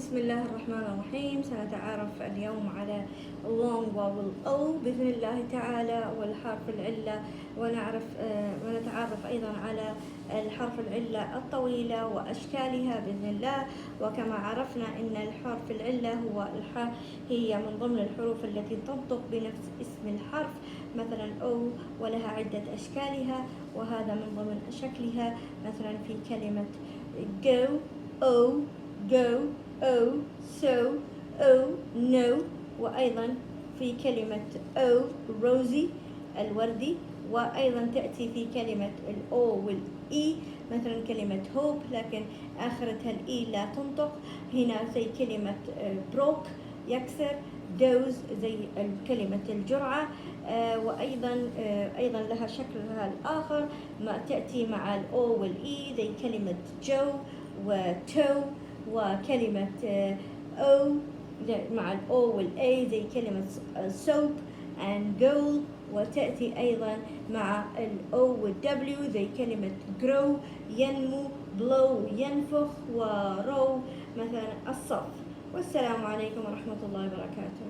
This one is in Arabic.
بسم الله الرحمن الرحيم. سنتعرف اليوم على long vowel O بإذن الله تعالى والحرف العلة، ونتعرف أيضا على الحرف العلة الطويلة وأشكالها بإذن الله. وكما عرفنا أن الحرف العلة هي من ضمن الحروف التي تنطق بنفس اسم الحرف، مثلا O، ولها عدة أشكالها، وهذا من ضمن شكلها مثلا في كلمة go O go O so O no، وأيضا في كلمة O روزي الوردي، وأيضا تأتي في كلمة الأو والإي، مثلا كلمة hope لكن آخرتها الإي لا تنطق، هنا زي كلمة broke يكسر، دوز زي كلمة الجرعة. وأيضا لها شكلها الآخر ما تأتي مع الأو والإي زي كلمة جو وتو، وكلمة أو مع الأو والأي زي كلمة soap and goal، وتأتي أيضا مع الأو والدبليو زي كلمة grow ينمو، blow ينفخ، وrow مثلا الصف. والسلام عليكم ورحمة الله وبركاته.